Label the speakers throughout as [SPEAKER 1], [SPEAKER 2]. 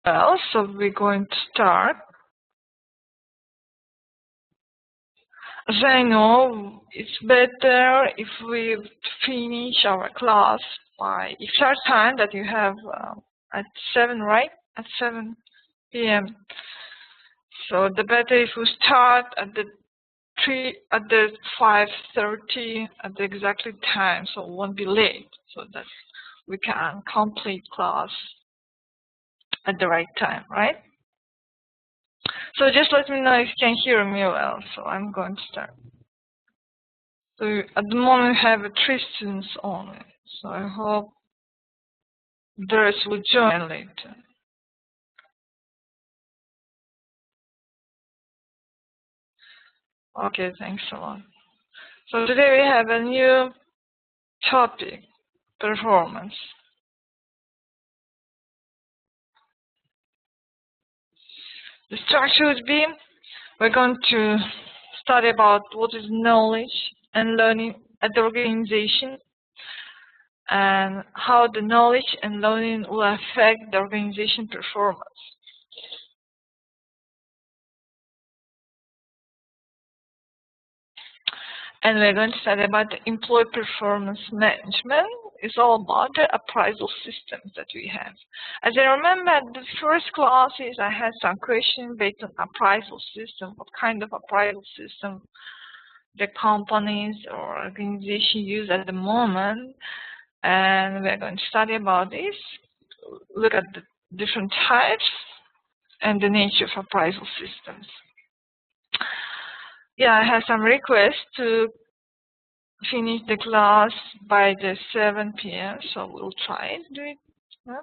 [SPEAKER 1] Well, so we're going to start. As I know, it's better if we finish our class by iftar time that you have at 7, right? At 7 p.m. So the better if we start at the 5:30 at the exactly time, so it won't be late, so that we can complete class at the right time, right? So just let me know if you can hear me well. So I'm going to start. So at the moment we have 3 students only. So I hope the rest will join later. Okay, thanks a lot. So today we have a new topic, performance. The structure would be, we're going to study about what is knowledge and learning at the organization and how the knowledge and learning will affect the organization performance. And we're going to study about the employee performance management. It's all about the appraisal systems that we have. As I remember, at the first classes, I had some questions based on appraisal system. What kind of appraisal system the companies or organization use at the moment? And we're going to study about this, look at the different types and the nature of appraisal systems. Yeah, I have some requests to finish the class by the 7 p.m. So we'll try to do it. Yeah.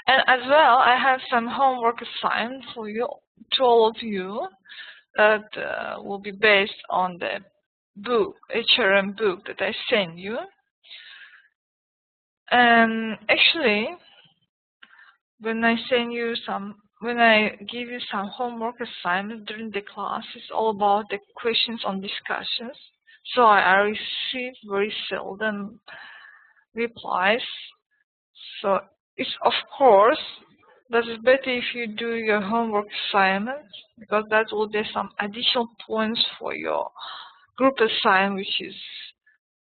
[SPEAKER 1] And as well, I have some homework assigned for you, to all of you, that will be based on the book, HRM book that I send you. And actually, when I give you some homework assignments during the class, it's all about the questions on discussions. So I receive very seldom replies. So it's, of course, that is better if you do your homework assignments, because that will be some additional points for your group assignment, which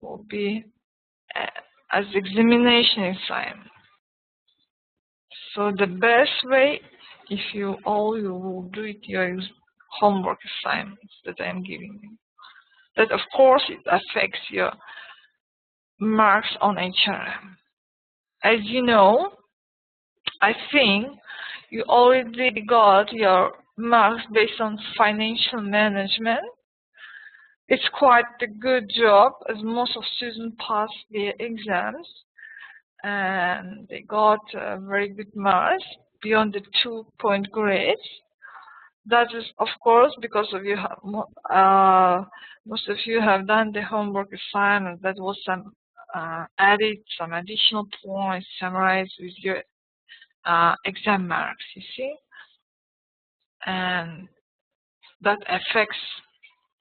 [SPEAKER 1] will be as examination assignment. So the best way, if you will do it, your homework assignments that I'm giving you. That, of course, it affects your marks on HRM. As you know, I think you already got your marks based on financial management. It's quite a good job, as most of students pass their exams and they got very good marks beyond the 2-point grades. That is, of course, because of you have, most of you have done the homework assignment. That was some added some additional points summarized with your exam marks, you see, and that affects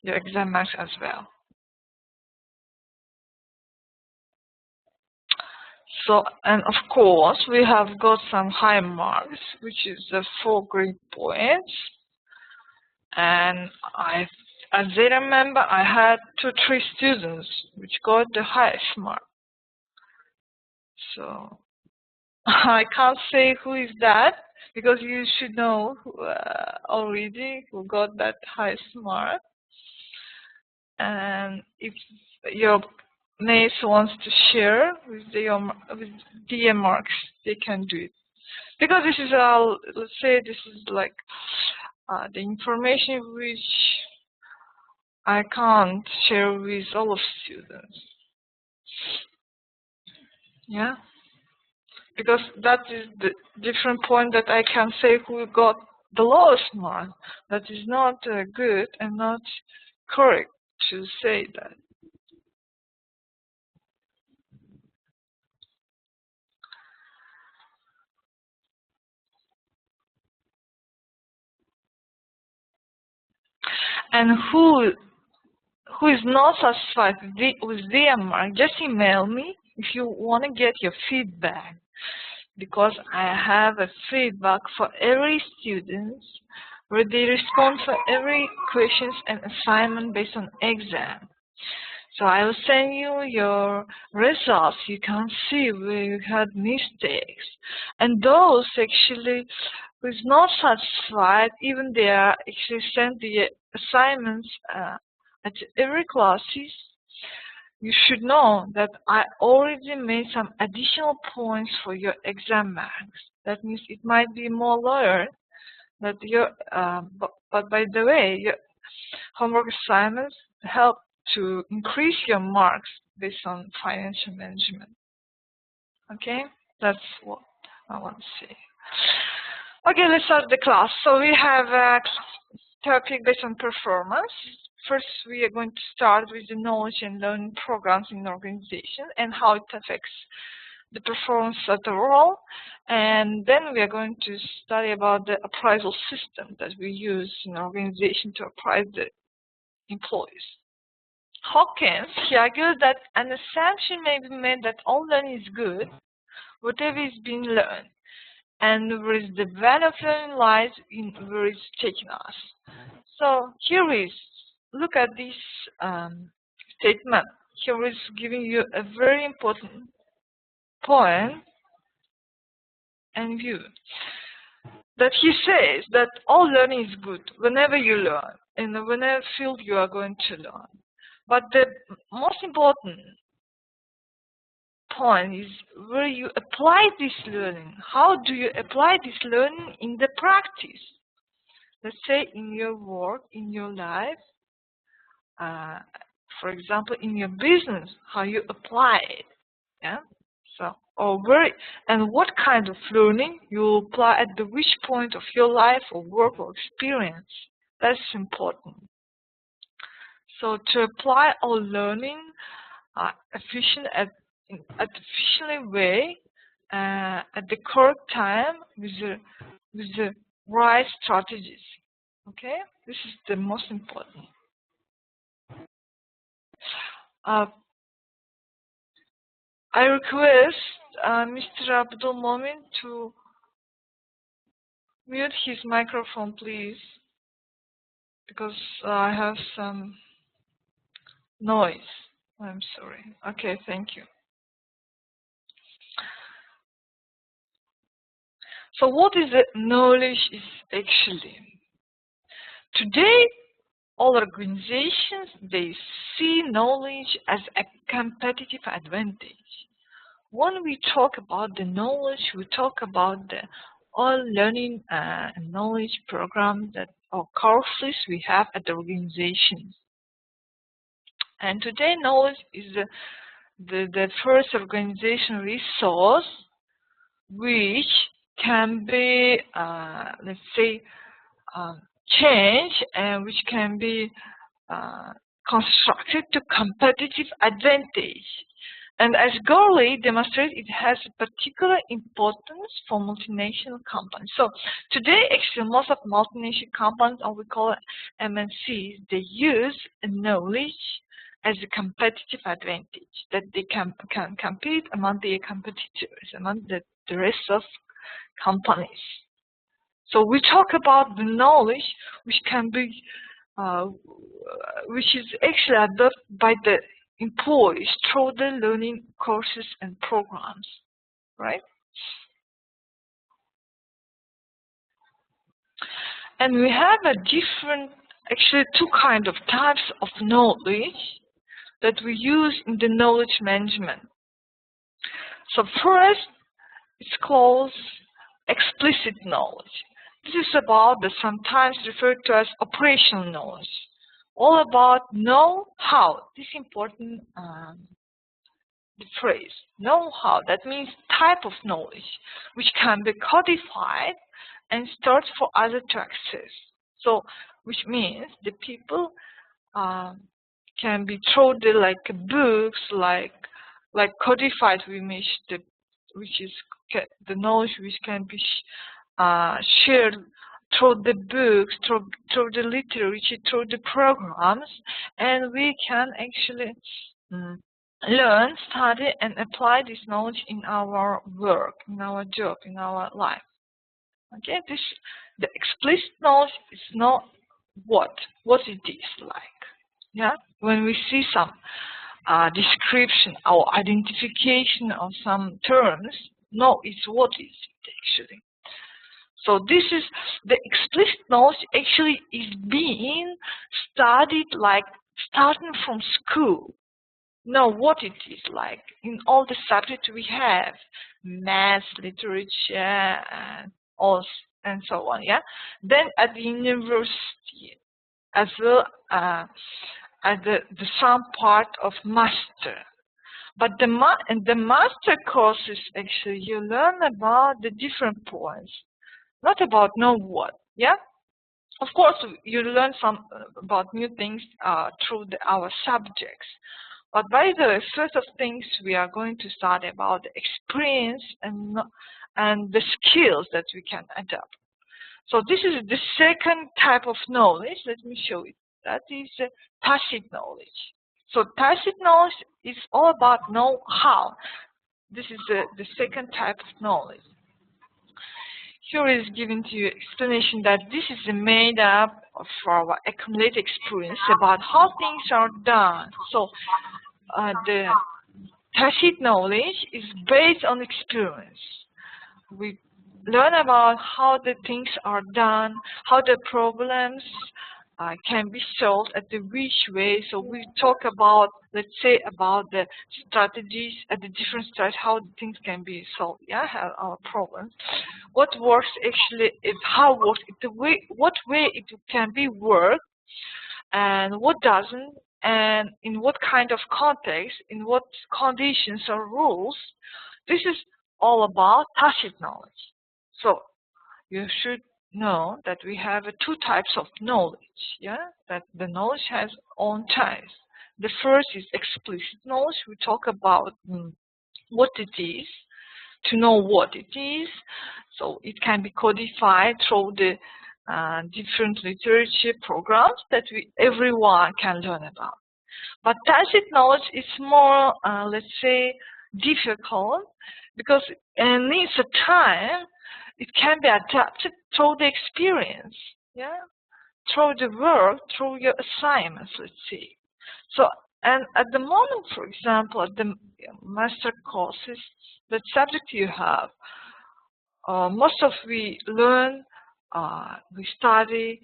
[SPEAKER 1] your exam marks as well. So, and of course, we have got some high marks, which is the 4 grade points. And as I remember, I had 2-3 students which got the highest mark. So I can't say who is that, because you should know already who got that highest mark. And if your mates wants to share with their marks, they can do it. Because this is let's say this is like the information which I can't share with all of students. Yeah, because that is the different point that I can say who got the lowest mark. That is not good and not correct to say that. And who is not satisfied with their mark, just email me if you want to get your feedback. because I have a feedback for every student where they respond for every questions and assignment based on exam. So I will send you your results. You can see where you had mistakes. And those actually who is not satisfied, even they are actually sent the assignments at every classes, you should know that I already made some additional points for your exam marks. That means it might be more lower, but but by the way, your homework assignments help to increase your marks based on financial management. Okay, that's what I want to say. Okay, let's start the class. So we have a topic based on performance. First, we are going to start with the knowledge and learning programs in the organization and how it affects the performance overall. And then we are going to study about the appraisal system that we use in the organization to appraise the employees. Hawkins, he argued that an assumption may be made that all learning is good, whatever is being learned, and where the value of learning lies in where it's taking us. So here is, look at this statement. Here is giving you a very important point and view. That he says that all learning is good whenever you learn, in whatever field you are going to learn. But the most important point is where you apply this learning. How do you apply this learning in the practice? Let's say in your work, in your life, for example, in your business, how you apply it. Yeah. So, or where and what kind of learning you will apply at the which point of your life or work or experience. That's important. So to apply all learning efficiently way at the correct time with the right strategies. Okay, this is the most important. I request Mr. Abdul Momin to mute his microphone, please, because I have some noise. I'm sorry. Okay, thank you. So what is the knowledge is actually? Today, all organizations, they see knowledge as a competitive advantage. When we talk about the knowledge, we talk about the all learning and knowledge program that or courses we have at the organization. And today, knowledge is the first organizational resource which can be, let's say, changed and which can be constructed to competitive advantage. And as Gorley demonstrated, it has a particular importance for multinational companies. So today, actually, most of multinational companies, or we call it MNCs, they use knowledge as a competitive advantage, that they can compete among their competitors, among the rest of companies. So we talk about the knowledge which can be, which is actually adopted by the employees through the learning courses and programs, right? And we have a different, actually two kinds of types of knowledge that we use in the knowledge management. So first, it's called explicit knowledge. This is about the sometimes referred to as operational knowledge. All about know-how. This is important the phrase know-how. That means type of knowledge which can be codified and stored for others to access. So, which means the people can be through the books, like codified image, which is the knowledge which can be shared through the books, through the literature, through the programs, and we can actually learn, study, and apply this knowledge in our work, in our job, in our life. Okay, the explicit knowledge is not what it is like. Yeah, when we see some description or identification of some terms, no, it's what is it actually. So this is the explicit knowledge actually is being studied like starting from school. Know what it is like in all the subjects we have, math, literature, and all and so on. Yeah. Then at the university, as well as the some part of master. But in the master courses, actually, you learn about the different points, not about know what. Yeah. Of course, you learn some about new things through our subjects. But by the first of things, we are going to start about the experience and the skills that we can adapt. So this is the second type of knowledge. Let me show you. That is tacit knowledge. So tacit knowledge is all about know-how. This is the second type of knowledge. Here is given to you explanation that this is made up of our accumulated experience about how things are done. So the tacit knowledge is based on experience. We learn about how the things are done, how the problems can be solved at the which way. So we talk about, let's say, about the strategies at the different strategies, how things can be solved. Yeah, how our problems. What works actually is how works the way, what way it can be worked, and what doesn't, and in what kind of context, in what conditions or rules. This is all about tacit knowledge. So you should know that we have two types of knowledge. Yeah, that the knowledge has own types. The first is explicit knowledge. We talk about what it is, to know what it is. So it can be codified through the different literature programs that everyone can learn about. But tacit knowledge is more, let's say, difficult because it needs a time. It can be adapted through the experience, yeah, through the work, through your assignments, let's see. So, and at the moment, for example, at the master courses, the subject you have, most of we learn, we study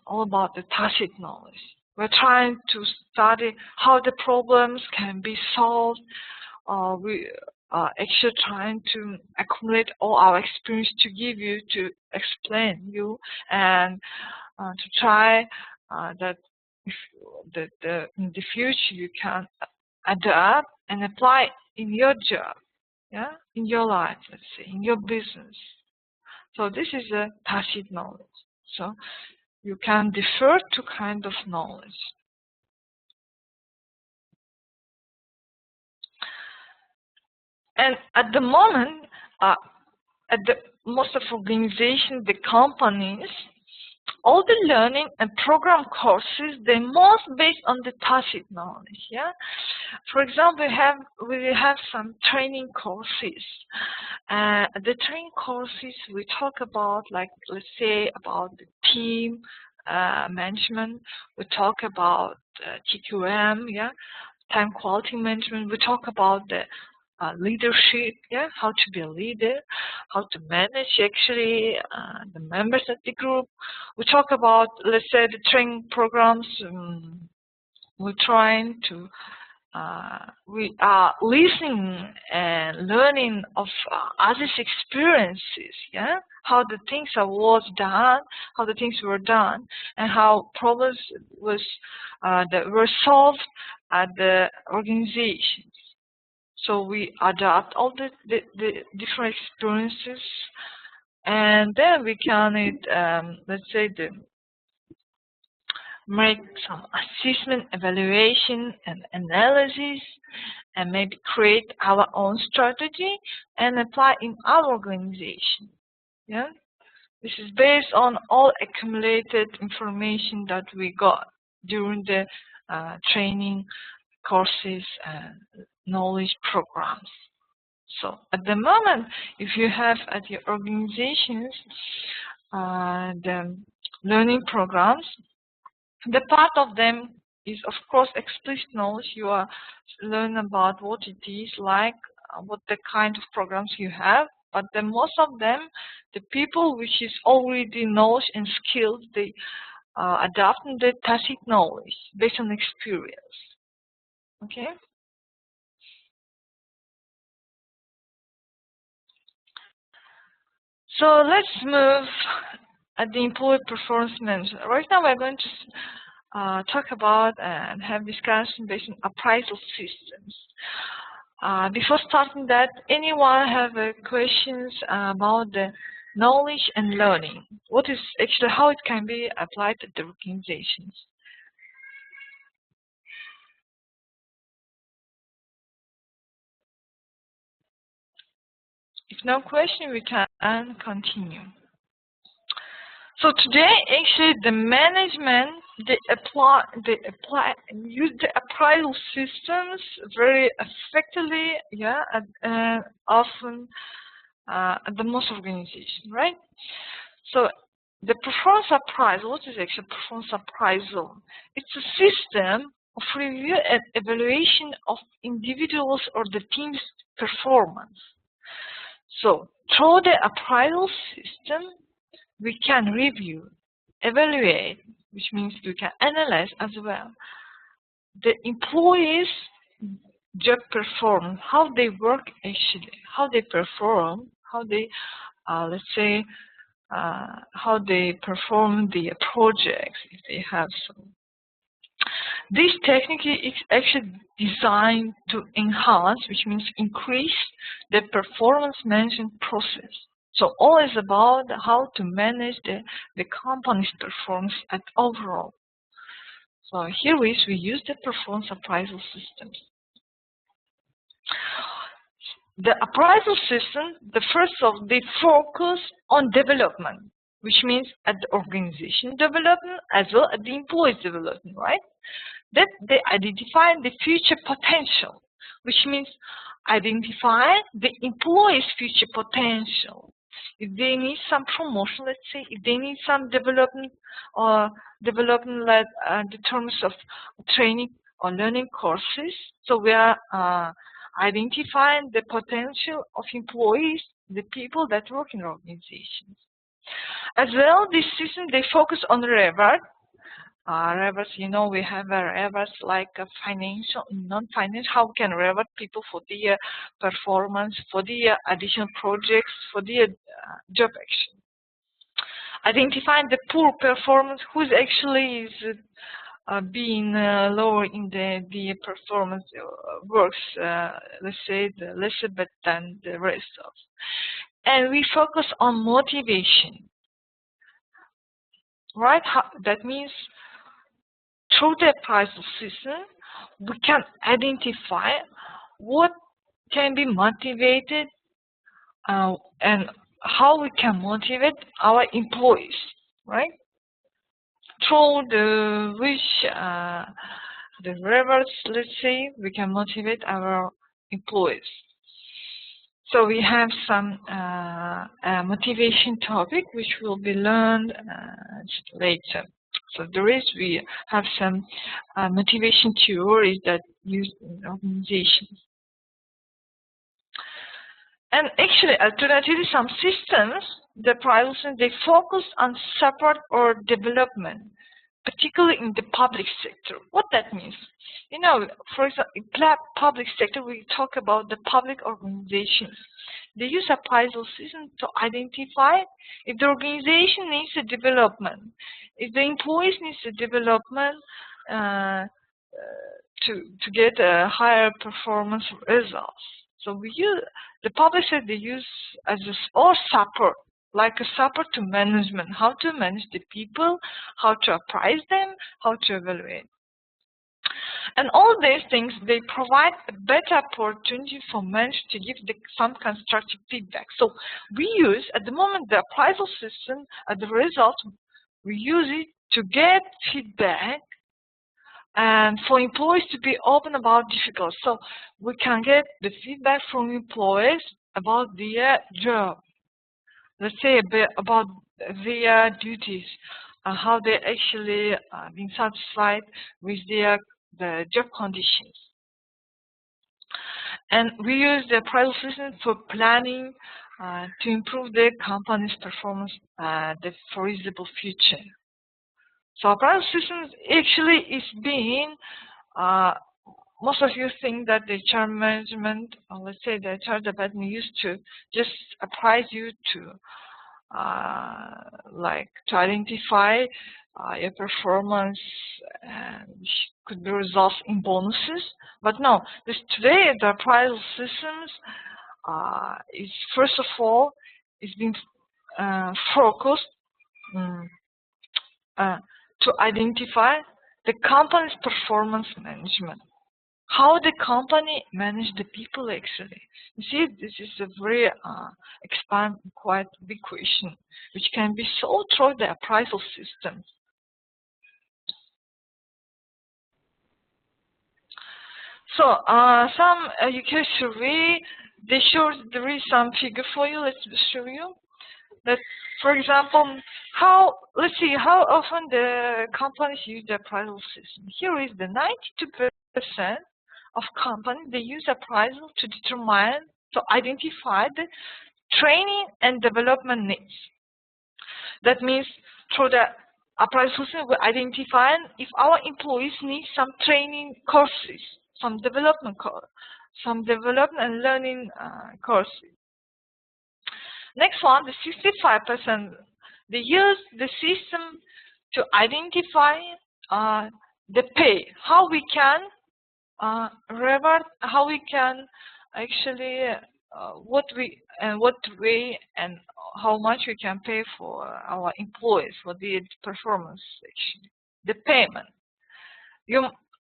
[SPEAKER 1] all about the tacit knowledge. We're trying to study how the problems can be solved. We are actually trying to accumulate all our experience to give you, to explain you, and to try that if in the future you can adapt and apply in your job, yeah, in your life, let's say, in your business. So this is a tacit knowledge. So you can defer to kind of knowledge. And at the moment, at the most of organizations, the companies, all the learning and program courses, they're most based on the tacit knowledge. Yeah. For example, we have some training courses. The training courses we talk about, like, let's say, about the team management. We talk about TQM, yeah, time quality management. We talk about the leadership, yeah, how to be a leader, how to manage actually the members of the group. We talk about, let's say, the training programs. We're trying to, we are listening and learning of others' experiences, yeah, how the things was done, how the things were done, and how problems that were solved at the organizations. So we adapt all the different experiences, and then we can, let's say, make some assessment, evaluation, and analysis, and maybe create our own strategy and apply in our organization. Yeah, this is based on all accumulated information that we got during the training courses and knowledge programs. So at the moment, if you have at your organizations the learning programs, the part of them is of course explicit knowledge. You are learn about what it is like, what the kind of programs you have. But the most of them, the people which is already knowledge and skilled, they adapting the tacit knowledge based on experience. Okay. So let's move at the employee performance management. Right now we're going to talk about and have discussion based on appraisal systems. Before starting that, anyone have questions about the knowledge and learning? What is actually how it can be applied to the organizations? If no question, we can continue. So today, actually, the management they use the appraisal systems very effectively, yeah, often at the most organizations, right? So the performance appraisal, what is actually performance appraisal? It's a system of review and evaluation of individuals or the team's performance. So through the appraisal system, we can review, evaluate, which means we can analyze as well, the employees' job performance, how they work actually, how they perform, how they, let's say, how they perform the projects if they have some. This technique is actually designed to enhance, which means increase, the performance management process. So all is about how to manage the company's performance at overall. So here we use the performance appraisal systems. The appraisal system, the first of they focus on development, which means at the organization development as well as the employees development, right? That they identify the future potential, which means identify the employees' future potential. If they need some promotion, let's say, if they need some development or development like in terms of training or learning courses, so we are identifying the potential of employees, the people that work in organizations. As well, this system, they focus on reward. Rewards, you know, we have rewards like financial, non-financial. How we can reward people for their performance, for their additional projects, for their job action. Identifying the poor performance, who's actually is being lower in the performance works, let's say, the lesser but than the rest of. And we focus on motivation, right? That means through the appraisal system, we can identify what can be motivated and how we can motivate our employees, right? Through the the rewards, let's say, we can motivate our employees. So we have some motivation topic which will be learned later. So we have some motivation theories that used in organizations. And actually, alternatively, some systems, the appraisal systems, they focus on support or development, particularly in the public sector. What that means? You know, for example, in public sector, we talk about the public organizations. They use appraisal systems to identify if the organization needs a development, if the employees need a development to get a higher performance results. So we use the public sector. They use as or support, like a support to management, how to manage the people, how to appraise them, how to evaluate. And all these things, they provide a better opportunity for managers to give some constructive feedback. So we use, at the moment, the appraisal system, as the result, we use it to get feedback and for employees to be open about difficulties. So we can get the feedback from employees about their job. Let's say a bit about their duties, how they actually been satisfied with the job conditions. And we use the appraisal system for planning to improve the company's performance the foreseeable future. So appraisal systems actually is being, most of you think that the HR management, or let's say the HR department used to just appraise you to to identify your performance and could be results in bonuses. But no, today the appraisal systems is first of all is being focused to identify the company's performance management. How the company manage the people actually. You see, this is a very quite big question, which can be solved through the appraisal system. So some UK survey, there is some figure for you. Let's show you that. For example, let's see how often the companies use the appraisal system. Here is the 92% of companies, they use appraisal to identify the training and development needs. That means through the appraisal system, we identify if our employees need some training courses, some development and learning courses. Next one, the 65%, they use the system to identify the pay, how we can reward, how we can actually what way and how much we can pay for our employees for the performance actually, the payment.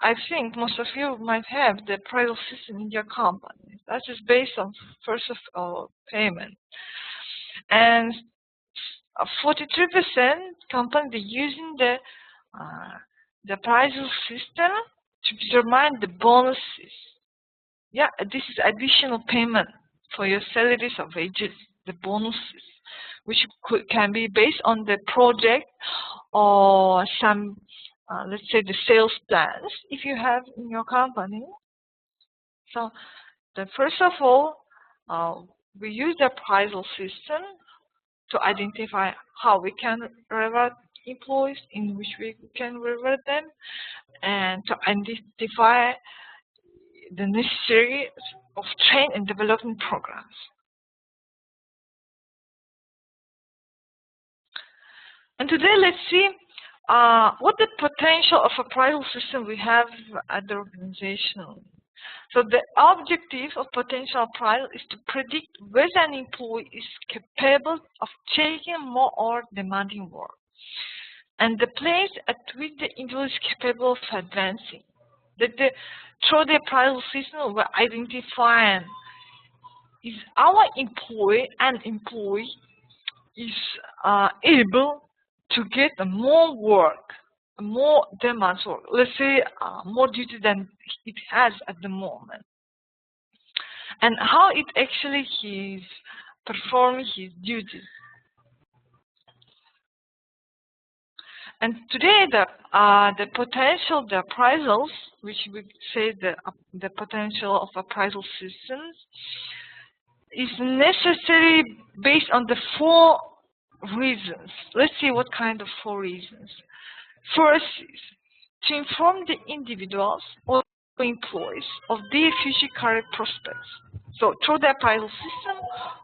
[SPEAKER 1] I think most of you might have the appraisal system in your company. That is based on first of all payment, and 43% companies using the appraisal system to determine the bonuses. Yeah, this is additional payment for your salaries or wages, the bonuses, which can be based on the project or some, let's say, the sales plans if you have in your company. So, first of all, we use the appraisal system to identify how we can reward employees, in which we can reward them, and to identify the necessary of train and development programs. And today, let's see what the potential of appraisal system we have at the organization. So the objective of potential appraisal is to predict whether an employee is capable of taking more or demanding work, and the place at which the individual is capable of advancing. Through the appraisal system, we're identifying is our employee is able to get more work, more demands work, let's say more duty than it has at the moment, and how it actually is performing his duties. And today, the potential, the appraisals, which we say the potential of appraisal systems, is necessary based on the 4 reasons. Let's see what kind of 4 reasons. First is to inform the individuals or employees of their future career prospects. So through the appraisal system,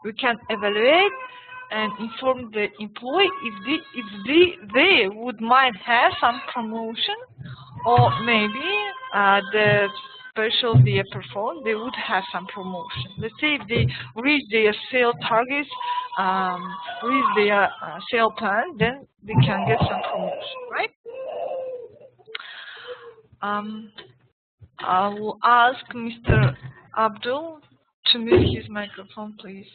[SPEAKER 1] we can evaluate and inform the employee if they might have some promotion, or maybe the special they perform, they would have some promotion. Let's say if they reach their sale targets, reach their sale plan, then they can get some promotion, right? I will ask Mr. Abdul to mute his microphone, please.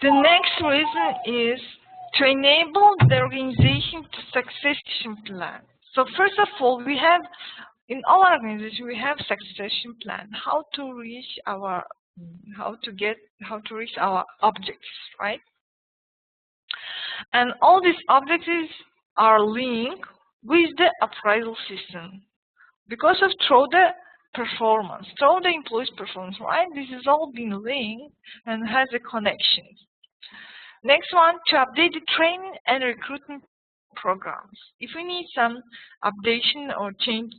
[SPEAKER 1] The next reason is to enable the organization to succession plan. So first of all, we have in our organization we have succession plan. How to reach our objectives, right? And all these objectives are linked with the appraisal system because of through the performance, through the employee's performance, right? This is all been linked and has a connection. Next one, to update the training and recruitment programs. If we need some updation or change,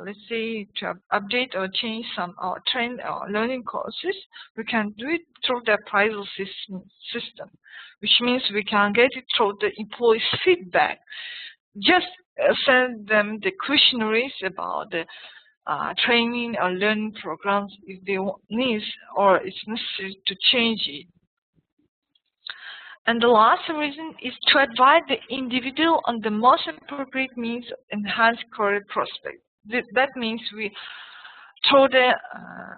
[SPEAKER 1] let's say to update or change some our training or learning courses, we can do it through the appraisal system, which means we can get it through the employees' feedback. Just send them the questionnaires about the training or learning programs if they need or it's necessary to change it. And the last reason is to advise the individual on the most appropriate means of enhanced career prospects. That means through the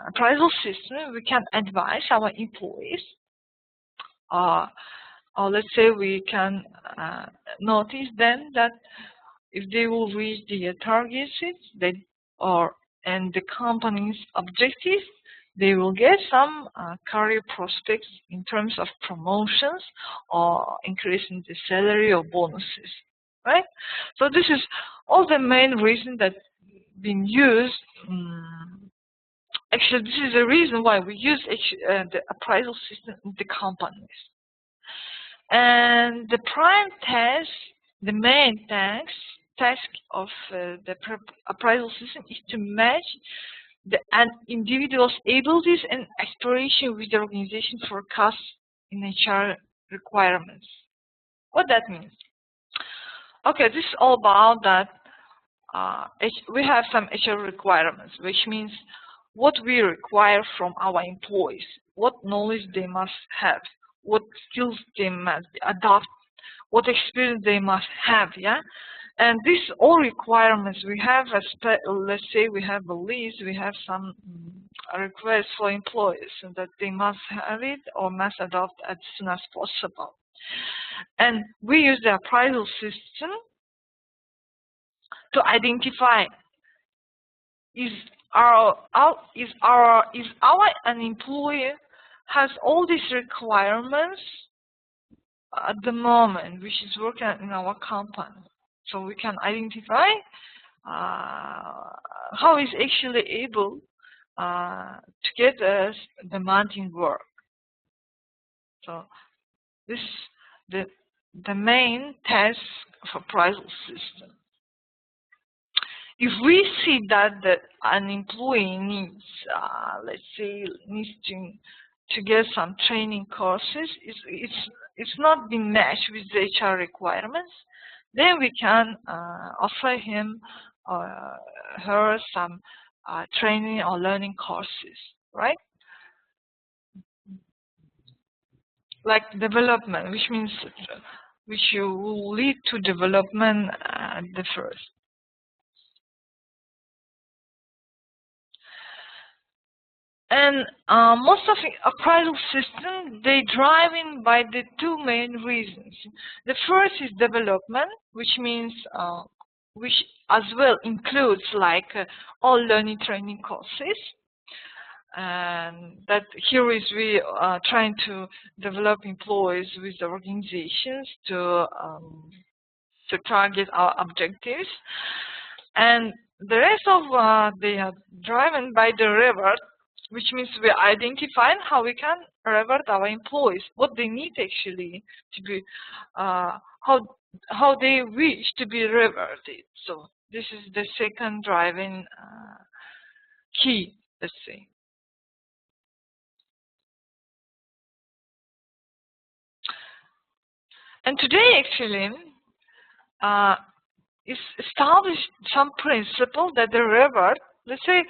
[SPEAKER 1] appraisal system, we can advise our employees, or let's say we can notice them that if they will reach the targets and the company's objectives, they will get some career prospects in terms of promotions or increasing the salary or bonuses, right? So this is all the main reason that been used. Actually, this is the reason why we use the appraisal system in the companies. And the prime task, the main task of the appraisal system is to match an individual's abilities and aspiration with the organization forecast in HR requirements. What that means? Okay, this is all about that we have some HR requirements, which means what we require from our employees, what knowledge they must have, what skills they must adopt, what experience they must have, yeah? And these all requirements we have, let's say we have a list, we have some requests for employees and that they must have it or must adopt as soon as possible. And we use the appraisal system to identify is an employee has all these requirements at the moment, which is working in our company. So we can identify how is actually able to get us demanding work. So this is the main task of appraisal system. If we see that an employee needs, let's say, needs to get some training courses, it's not been matched with the HR requirements, then we can offer him or her some training or learning courses, right? Like development, which means which will lead to development at the first. And most of the appraisal systems, they drive in by the two main reasons. The first is development, which means, which as well includes like all learning training courses. And that here is we are trying to develop employees with the organizations to target our objectives. And the rest of they are driven by the reward, which means we are identifying how we can reward our employees, what they need actually to be, how they wish to be rewarded. So this is the second driving key, let's say. And today actually is established some principle that the reward, let's say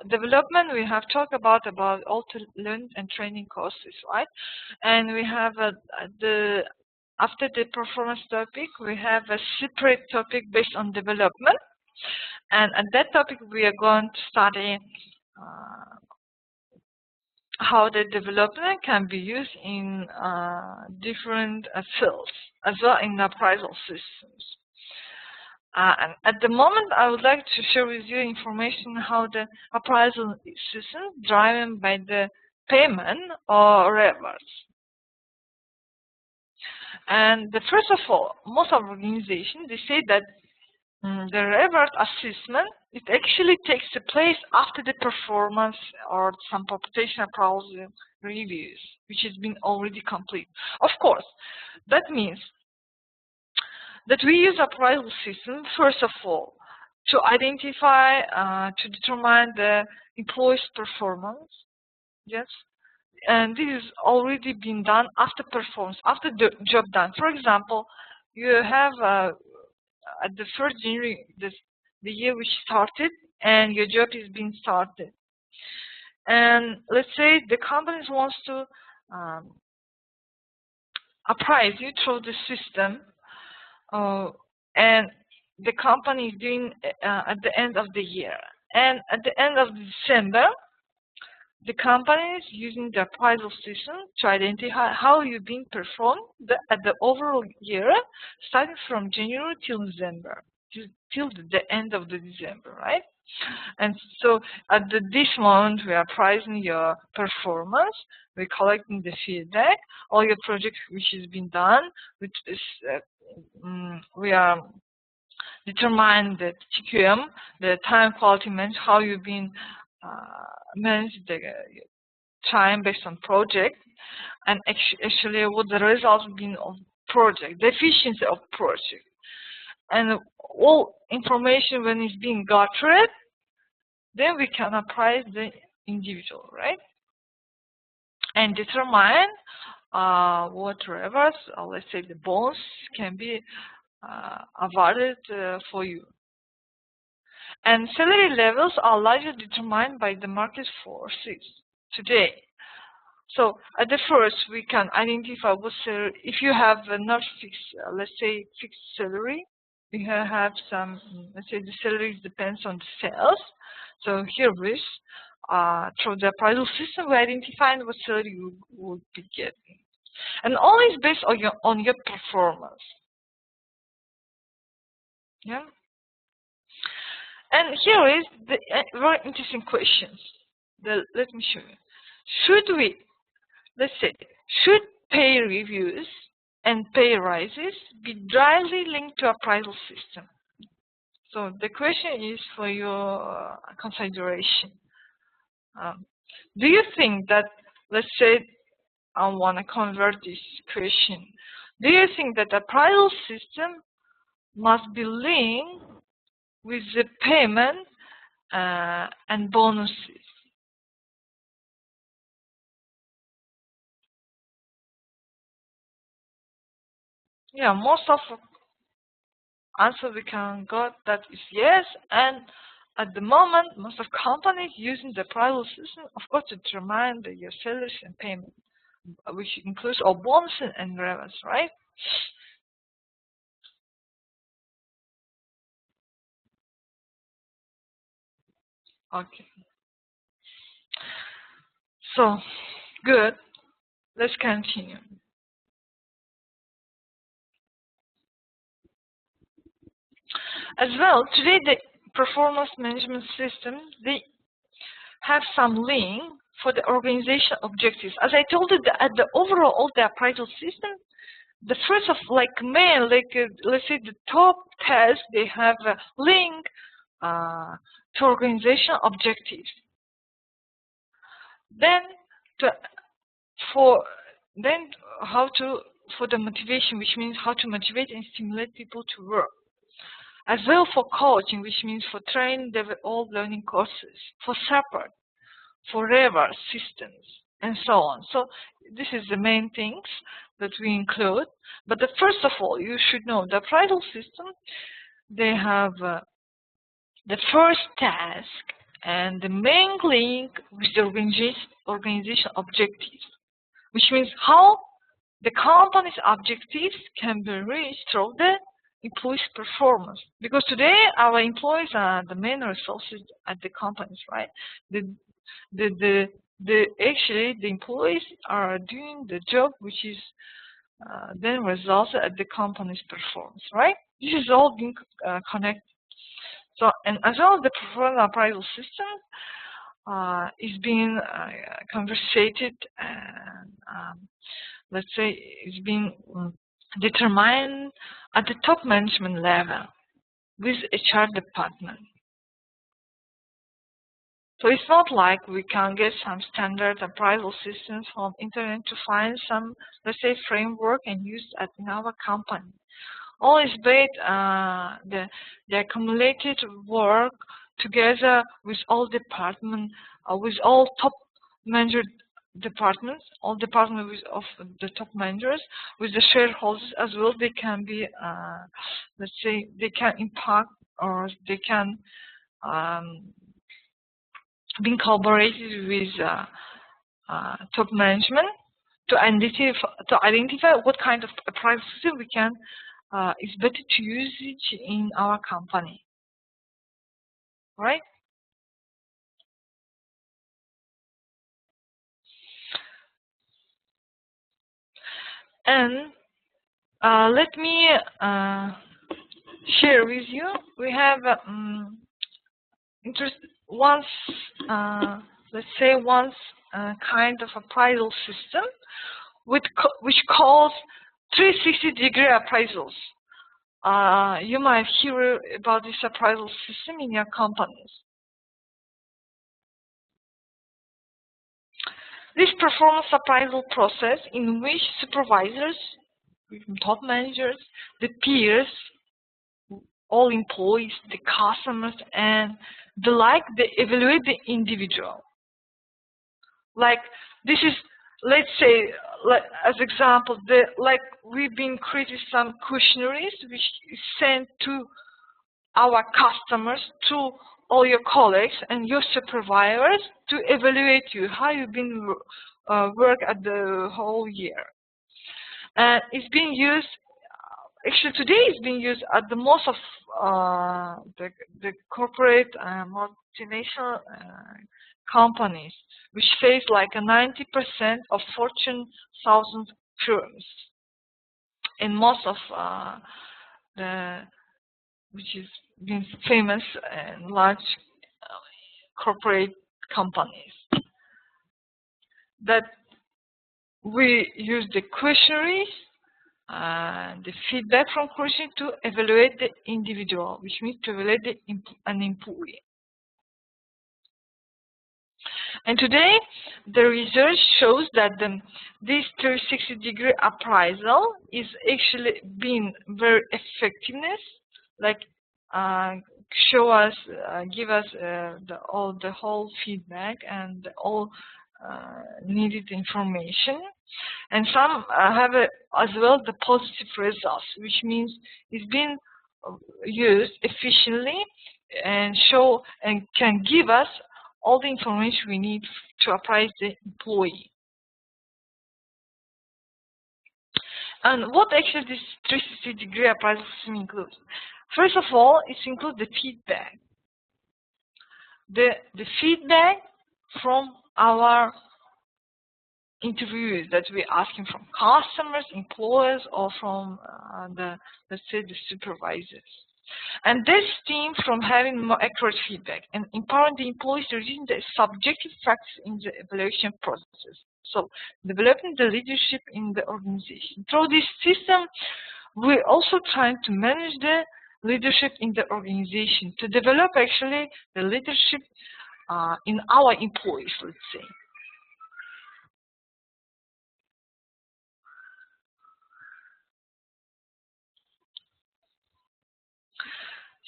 [SPEAKER 1] development, we have talked about all to learn and training courses, right? And we have after the performance topic, we have a separate topic based on development. And at that topic, we are going to study how the development can be used in different fields, as well in appraisal systems. And at the moment, I would like to share with you information how the appraisal system driven by the payment or rewards. And first of all, most of organizations, they say that the reward assessment, it actually takes place after the performance or some population appraisal reviews, which has been already complete. Of course, that means that we use appraisal system, first of all, to identify, to determine the employee's performance. Yes. And this has already been done after performance, after the job done. For example, you have at the 1st January, the year which started, and your job is being started. And let's say the company wants to appraise you through the system, and the company is doing at the end of the year. And at the end of December, the company is using the appraisal system to identify how you've been performed at the overall year, starting from January till December, till the end of the December, right? And so at this moment, we are appraising your performance, we're collecting the feedback, all your projects which has been done, which is, we are determining the TQM, the time quality management, how you've been manage the time based on project, and actually what the results have been of project, the efficiency of project, and all information when it's being gathered, then we can appraise the individual, right? And determine what rewards, or let's say the bonus, can be awarded for you. And salary levels are largely determined by the market forces today. So at the first, we can identify what salary. If you have not fixed, let's say fixed salary, we have some, let's say the salary depends on the sales. So here is, through the appraisal system, we identify what salary you would be getting. And always based on your performance. Yeah. And here is the very interesting questions. Let me show you. Should we, let's say, should pay reviews and pay rises be directly linked to appraisal system? So the question is for your consideration. Do you think that, let's say, I want to convert this question. Do you think that appraisal system must be linked with the payment and bonuses? Yeah, most of the answer we can got that is yes, and at the moment, most of companies using the appraisal system, of course, to determine your salaries and payment, which includes all bonuses and rewards, right? Okay. So, good. Let's continue. As well, today the performance management system, they have some link for the organization objectives. As I told you, at the overall of the appraisal system, the first of main, let's say the top task, they have a link to organization objectives. Then for the motivation, which means how to motivate and stimulate people to work. As well for coaching, which means for training all learning courses, for support, for reward systems, and so on. So this is the main things that we include. But first of all, you should know the appraisal system, they have the first task and the main link with the organization objectives, which means how the company's objectives can be reached through the employees' performance. Because today our employees are the main resources at the companies, right? The actually the employees are doing the job which is then results at the company's performance, right? This is all being connected. So, and as well as the performance appraisal system is being conversated and let's say it's being determined at the top management level with HR department. So it's not like we can get some standard appraisal systems from internet to find some, let's say, framework and use it in our company. All is based the accumulated work together with all departments, with all top manager departments, all departments of the top managers, with the shareholders as well. They can be, let's say, they can impact or they can be collaborated with top management to identify what kind of appraisal system we can is better to use it in our company, right? And let me share with you. We have let's say one kind of appraisal system which calls 360-degree appraisals. You might hear about this appraisal system in your companies. This performance appraisal process in which supervisors, top managers, the peers, all employees, the customers, and the like, they evaluate the individual. Like this is, let's say, as example, like we've been creating some questionnaires which is sent to our customers, to all your colleagues and your supervisors to evaluate you, how you've been work at the whole year. And it's being used, actually today it's being used at the most of the corporate multinational companies, which face like a 90% of Fortune 1000 firms, and most of which is being famous and large corporate companies, that we use the questionnaires and the feedback from questionnaires to evaluate the individual, which means to evaluate an employee. And today, the research shows that this 360-degree appraisal is actually being very effectiveness, like give us the whole feedback and all needed information, and some have as well the positive results, which means it's being used efficiently and show and can give us all the information we need to appraise the employee. And what actually this 360-degree appraisal system includes? First of all, it includes the feedback. The feedback from our interviews that we're asking from customers, employers, or from let's say, the supervisors. And this stems from having more accurate feedback and empowering the employees to reduce the subjective factors in the evaluation process. So, developing the leadership in the organization. Through this system, we're also trying to manage the leadership in the organization, to develop actually the leadership in our employees, let's say.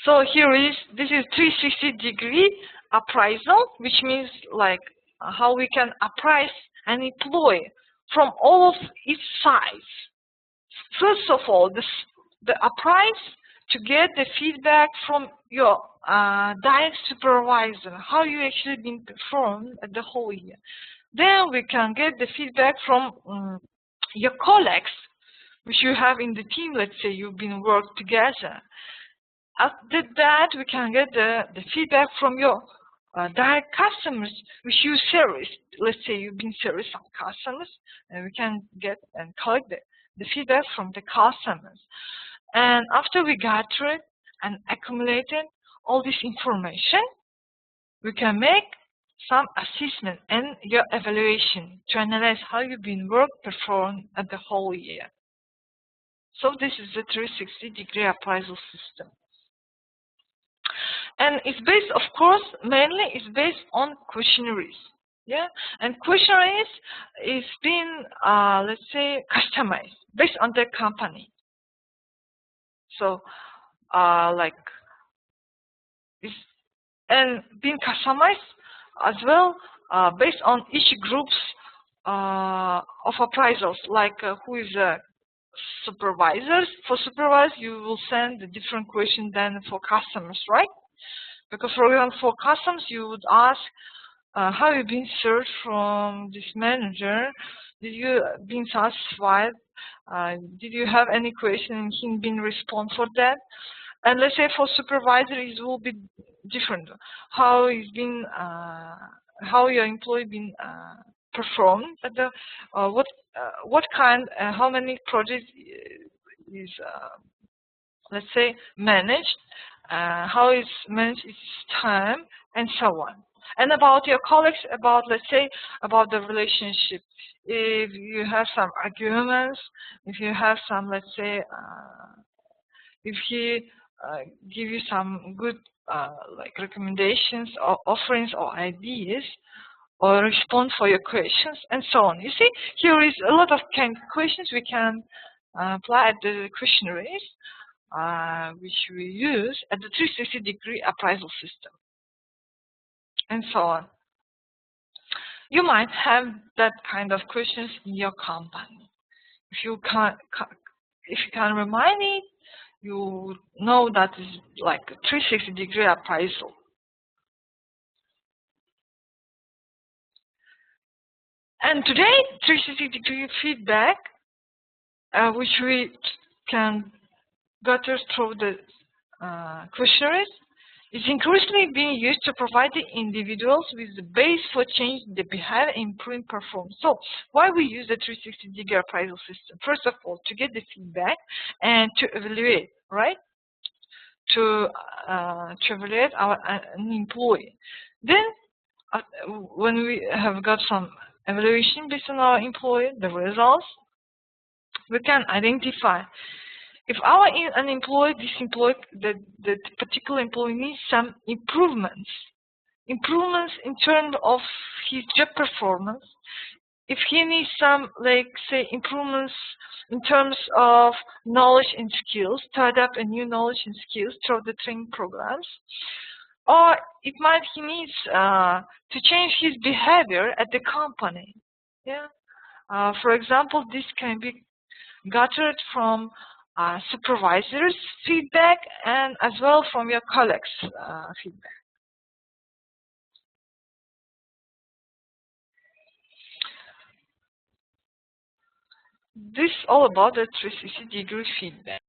[SPEAKER 1] So this is 360-degree appraisal, which means like how we can appraise an employee from all of its sides. First of all, the appraise to get the feedback from your direct supervisor, how you actually been performed at the whole year. Then we can get the feedback from your colleagues, which you have in the team. Let's say you've been worked together. After that, we can get the feedback from your direct customers which you service. Let's say you've been serviced some customers, and we can get and collect the feedback from the customers. And after we gather it and accumulated all this information, we can make some assessment and your evaluation to analyze how you've been performed at the whole year. So this is the 360-degree appraisal system. And it's based, of course, mainly it's based on questionnaires. Yeah, and questionnaires is being, let's say, customized based on the company. So, like, and being customized as well based on each group's of appraisals, like who is supervisors. For supervisors, you will send a different question than for customers, right? Because, for example, for customers, you would ask, how you been served from this manager? Did you been satisfied? Did you have any question and he been respond for that? And let's say for supervisors, it will be different. How is been, how your employee been performed at the what kind, how many projects is let's say managed, how is managed its time, and so on. And about your colleagues, about, let's say, about the relationship. If you have some arguments, if you have some, let's say, if he give you some good like recommendations or offerings or ideas, or respond for your questions, and so on. You see, here is a lot of kind of questions we can apply at the questionnaires, which we use at the 360-degree appraisal system, and so on. You might have that kind of questions in your company. If you can remind it, you know that is like a 360-degree appraisal. And today, 360-degree feedback, which we can gather through the questionnaires, is increasingly being used to provide the individuals with the base for change the behavior and improving performance. So, why we use the 360-degree appraisal system? First of all, to get the feedback and to evaluate, right? To evaluate an employee. Then, when we have got some evaluation based on our employee, the results, we can identify if an employee, the particular employee needs some improvements in terms of his job performance, if he needs some, like, say, improvements in terms of knowledge and skills, to adapt a new knowledge and skills through the training programs, or he needs to change his behavior at the company. Yeah. For example, this can be gathered from supervisors' feedback and as well from your colleagues' feedback. This is all about the 360-degree feedback.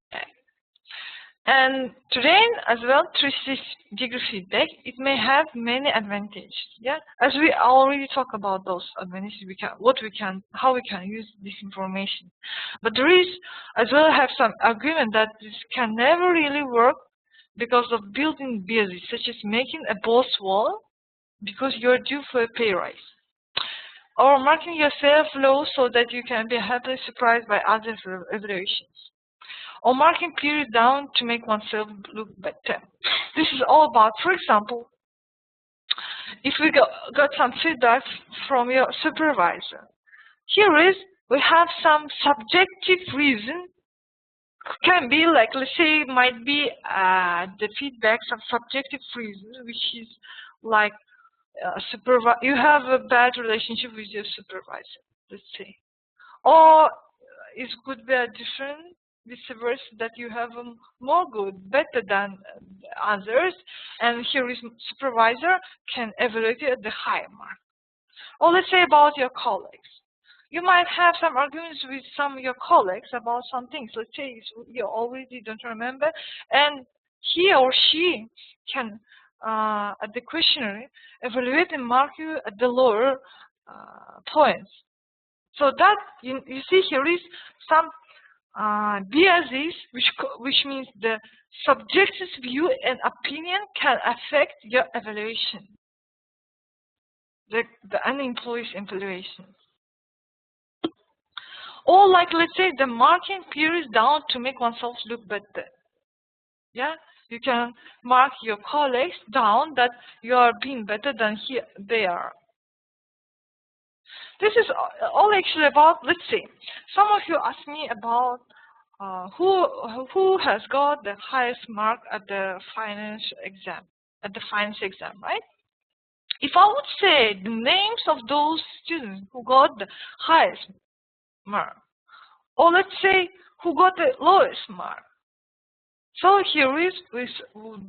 [SPEAKER 1] And today, as well, 360-degree feedback, it may have many advantages. Yeah, as we already talked about those advantages, how we can use this information. But there is, as well, have some argument that this can never really work because of built-in biases, such as making a boss wall because you're due for a pay rise, or marking yourself low so that you can be happily surprised by other evaluations, or marking period down to make oneself look better. This is all about, for example, if we got some feedback from your supervisor. Here is, we have some subjective reason. Can be like, let's say, might be the feedback, some subjective reason, which is like you have a bad relationship with your supervisor, let's say. Or it could be a different, vice versa, that you have a more good, better than others, and here is supervisor can evaluate it at the higher mark. Or let's say about your colleagues. You might have some arguments with some of your colleagues about some things. Let's say you already don't remember, and he or she can at the questionnaire, evaluate and mark you at the lower points. So that you see here is some biases, which means the subjective view and opinion can affect your evaluation, the unemployed evaluation. Or like, let's say, the marking peers down to make oneself look better. Yeah, you can mark your colleagues down that you are being better than they are. This is all actually about, let's say, some of you asked me about who has got the highest mark at the finance exam, right? If I would say the names of those students who got the highest mark, or let's say who got the lowest mark. So here is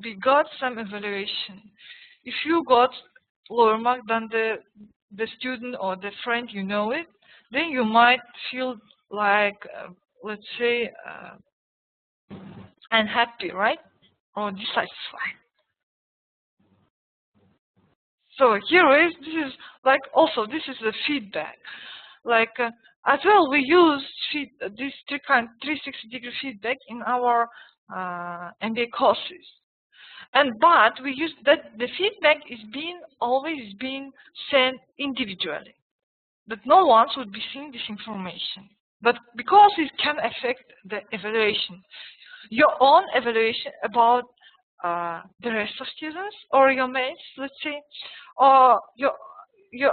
[SPEAKER 1] we got some evaluation. If you got lower mark than the student or the friend you know it, then you might feel like, let's say, unhappy, right? Or dissatisfied. So here is, this is like, also this is the feedback. Like as well, we use this 360-degree feedback in our MBA courses. But we use that the feedback is always being sent individually, that no one would be seeing this information. But because it can affect the evaluation, your own evaluation about the rest of students or your mates, let's say, or your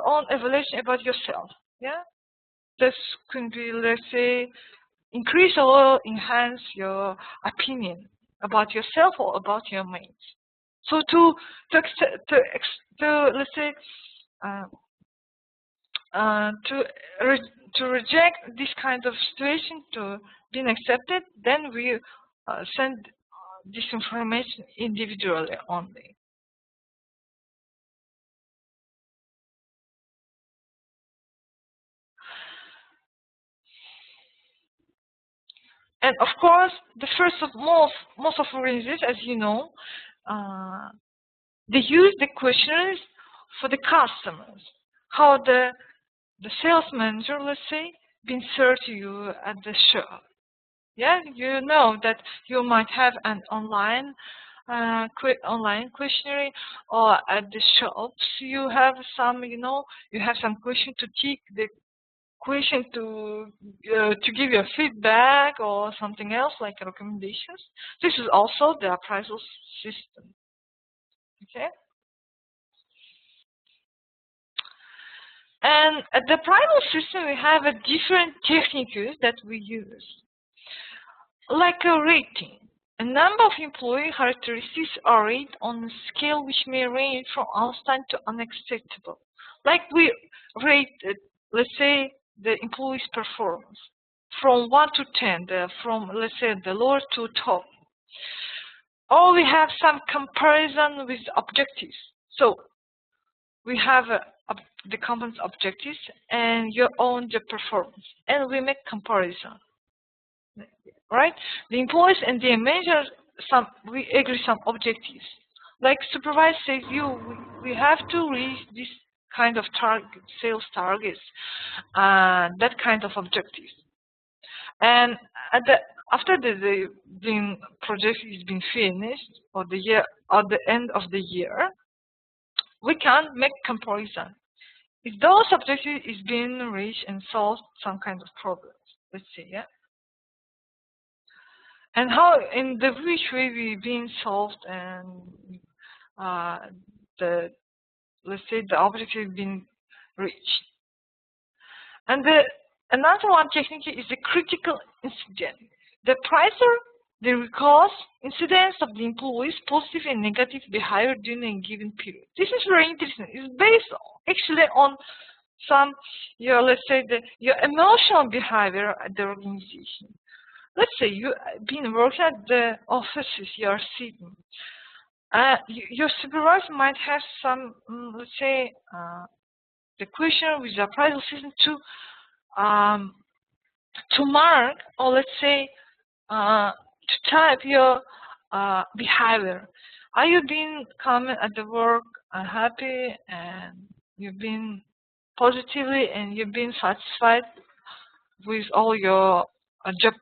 [SPEAKER 1] own evaluation about yourself. Yeah, this could be, let's say, increase or enhance your opinion about yourself or about your mates. So to let's say to reject this kind of situation to being accepted, then we send this information individually only. And of course, the first of most of organizations, as you know, they use the questionnaires for the customers. How the sales manager, let's say, been served to you at the shop. Yeah, you know that you might have an online questionnaire, or at the shops you have some, you have some question to tick the question to give your feedback or something else like recommendations. This is also the appraisal system. Okay. And at the appraisal system, we have a different techniques that we use, like a rating. A number of employee characteristics are rated on a scale which may range from outstanding to unacceptable. Like we rate, let's say, the employee's performance from 1 to 10, from, let's say, the lower to top. Or we have some comparison with objectives. So we have the company's objectives and your own job performance, and we make comparison. Right? The employees and the managers, we agree some objectives. Like supervisor says, we have to reach this kind of sales targets, that kind of objectives. And after the project is been finished, or the end of the year, we can make comparison. If those objectives is being reached and solved some kind of problems, let's say, yeah. And how, in the which way we being solved, and let's say the objective being reached. And another one technique is the critical incident. The appraiser, they record incidents of the employee's positive and negative behavior during a given period. This is very interesting. It's based actually on some, let's say, your emotional behavior at the organization. Let's say you've been working at the offices you are sitting. Your supervisor might have some, let's say, the question with the appraisal system to mark, or let's say, to type your behavior. Are you being coming at the work happy, and you've been positively, and you've been satisfied with all your job,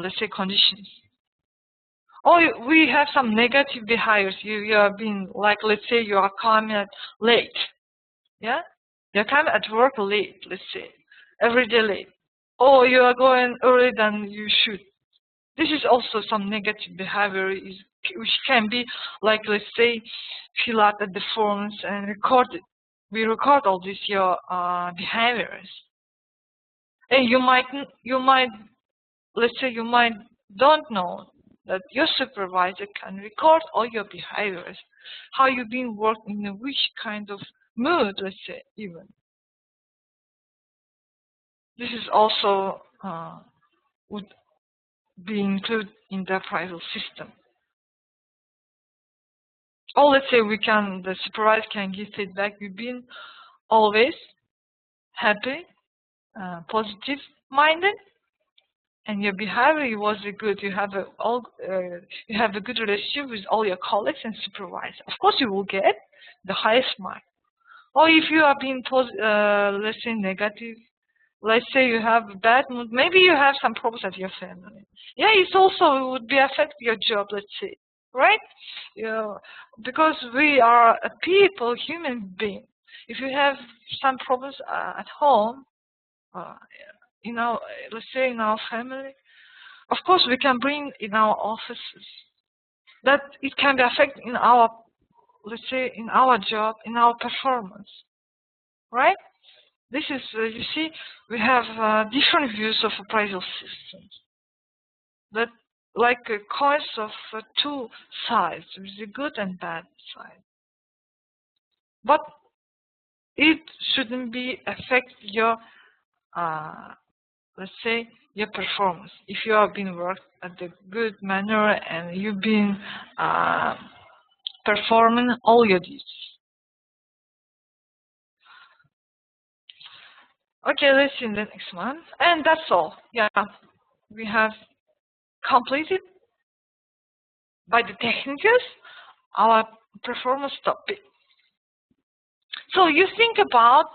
[SPEAKER 1] let's say, conditions? Or we have some negative behaviors. You are being, like, let's say you are coming at late. Yeah? You're coming at work late, let's say. Every day late. Or you are going earlier than you should. This is also some negative behavior, which can be, like, let's say, fill out at the forms and record it. We record all these your behaviors. And you might, let's say, you might don't know that your supervisor can record all your behaviors, how you've been working, in which kind of mood, let's say, even. This is also would be included in the appraisal system. Or let's say the supervisor can give feedback. You've been always happy, positive minded, and your behavior was good. You have a good relationship with all your colleagues and supervisors. Of course, you will get the highest mark. Or if you are being let's say negative, let's say you have a bad mood, maybe you have some problems at your family. Yeah, it would be affect your job, let's say, right? Because we are a people, human being. If you have some problems at home, let's say in our family, of course we can bring in our offices. That it can be affected in our, let's say, in our job, in our performance, right? This is, you see, we have different views of appraisal systems. That, like coins of two sides, with the good and bad side. But it shouldn't be affect your, let's say, your performance. If you have been worked at a good manner and you've been performing all your duties. Okay, let's see the next one. And that's all. Yeah, we have completed by the technicals our performance topic. So you think about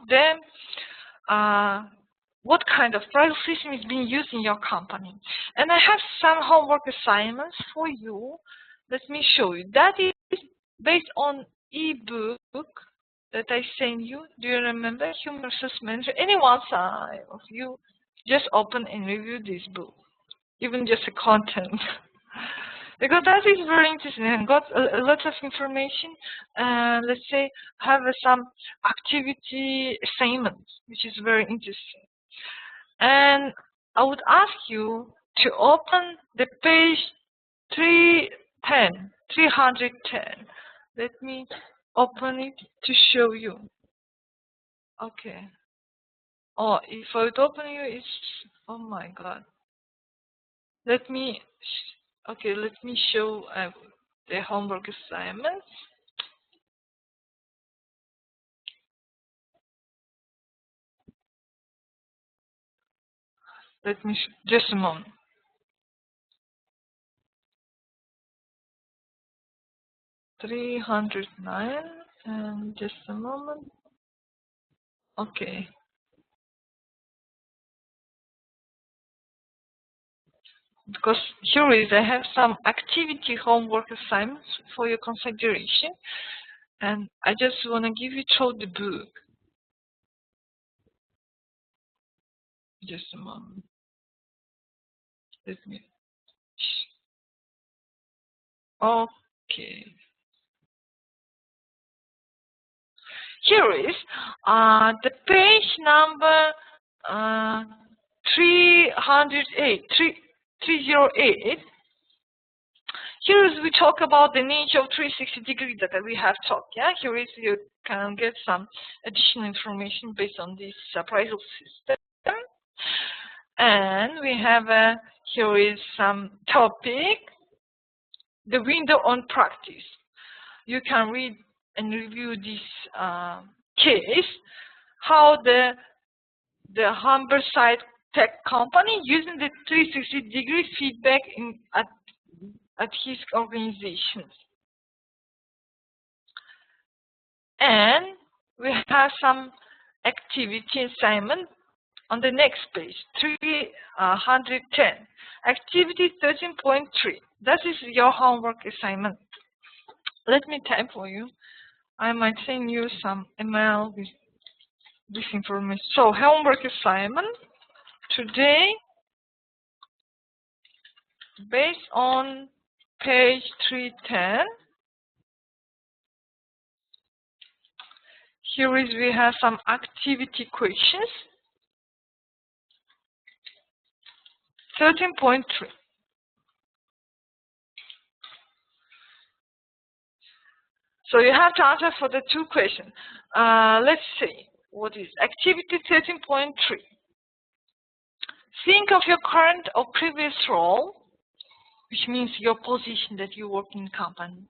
[SPEAKER 1] what kind of appraisal system is being used in your company. And I have some homework assignments for you. Let me show you. That is based on e-book that I sent you. Do you remember? Human Resource Manager. Any one side of you, just open and review this book. Even just the content. Because that is very interesting and got a lot of information. Let's say have some activity assignments, which is very interesting. And I would ask you to open the page 310. Let me open it to show you. Okay. Oh, if I would open you, it's, oh my God. Let me show the homework assignments. Let me, just a moment. $309, and just a moment. Okay. Because here is, I have some activity homework assignments for your consideration, and I just want to give you through the book. Just a moment. Let me. Okay. Here is the page number 308. Here is we talk about the nature of 360 degree that we have talked. Yeah, here is you can get some additional information based on this appraisal system. And we have here is some topic, the window on practice. You can read and review this case, how the Humberside tech company using the 360 degree feedback at his organization. And we have some activity assignment on the next page, 310. Activity 13.3. That is your homework assignment. Let me type for you. I might send you some email with this information. So, homework assignment today, based on page 310. Here is we have some activity questions. 13.3. So you have to answer for the two questions. Let's see. What is activity 13.3? Think of your current or previous role, which means your position that you work in company,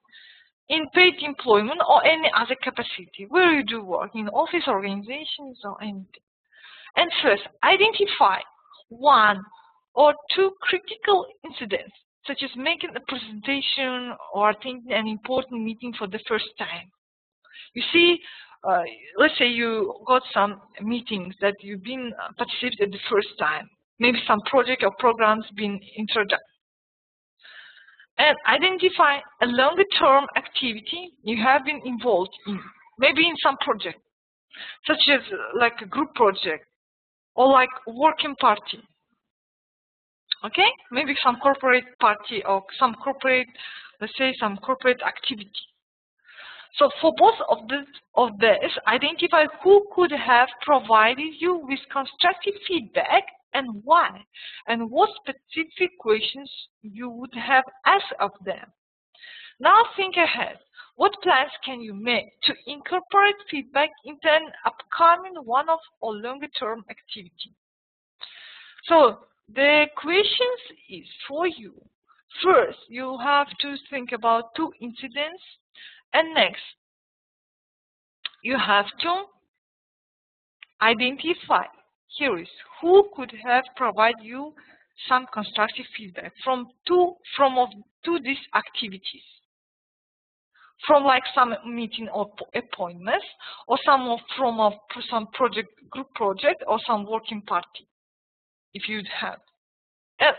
[SPEAKER 1] in paid employment or any other capacity, where you do work, in office, organizations, or anything. And first, identify one or two critical incidents, such as making a presentation or attending an important meeting for the first time. You see, let's say you got some meetings that you've been participated the first time, maybe some project or programs been introduced. And identify a longer-term activity you have been involved in, maybe in some project, such as like a group project or like working party. Okay, maybe some corporate party or some corporate, let's say some corporate activity. So for both of this, identify who could have provided you with constructive feedback and why, and what specific questions you would have asked of them. Now think ahead. What plans can you make to incorporate feedback into an upcoming one-off or longer-term activity? So the questions is for you. First, you have to think about two incidents, and next, you have to identify, here is, who could have provided you some constructive feedback from two these activities. From like some meeting or appointments, or some project, group project, or some working party, if you'd have.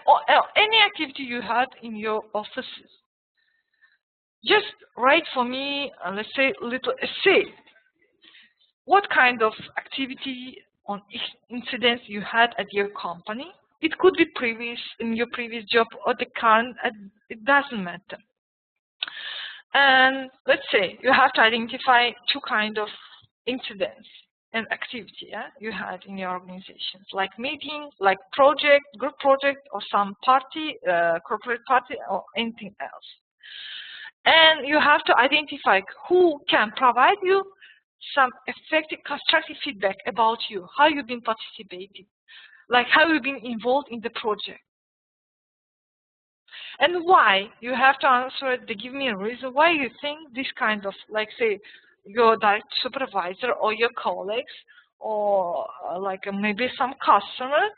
[SPEAKER 1] Or any activity you had in your offices. Just write for me, let's say, a little essay. What kind of activity on incidents you had at your company? It could be in your previous job or the current, it doesn't matter. And let's say you have to identify two kinds of incidents and activity you had in your organizations, like meeting, like project, group project, or some party, corporate party, or anything else. And you have to identify who can provide you some effective constructive feedback about you, how you've been participating, like how you've been involved in the project. And why? You have to answer it, they give me a reason why you think this kind of, like say, your direct supervisor or your colleagues or like maybe some customer,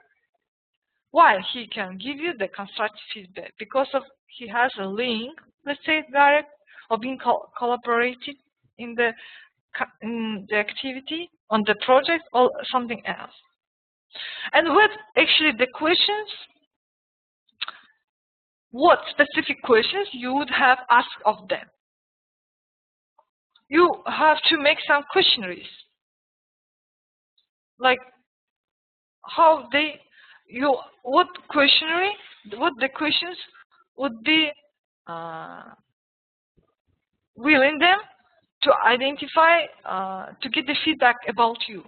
[SPEAKER 1] why he can give you the constructive feedback, because of he has a link, let's say direct, or being collaborated in the activity, on the project, or something else. And what actually the questions, what specific questions you would have asked of them. You have to make some questionnaires, like how they, what the questions would be willing them to identify, to get the feedback about you.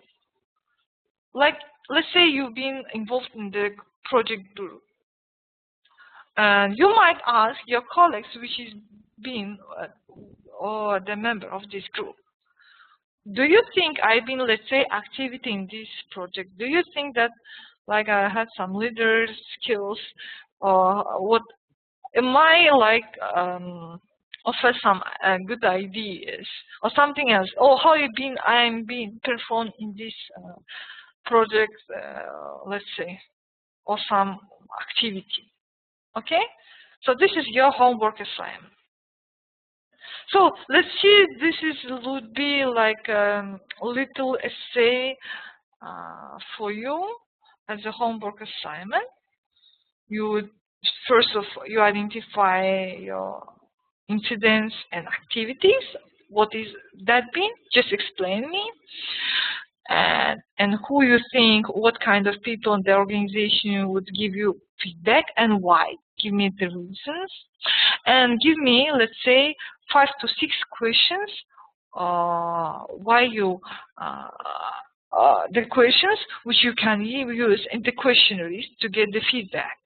[SPEAKER 1] Like, let's say you've been involved in the project group, and you might ask your colleagues, which is being or the member of this group, do you think I've been, let's say, activity in this project? Do you think that, like, I had some leader skills, or what? Am I like offer some good ideas or something else? Or how I'm being performed in this project, let's say, or some activity. Okay? So this is your homework assignment. So let's see, would be like a little essay for you as a homework assignment. You would you identify your incidents and activities. What is that mean? Just explain me. And who you think, what kind of people in the organization would give you feedback and why. Give me the reasons. And give me, let's say, 5 to 6 questions why you the questions which you can use in the questionnaires to get the feedback.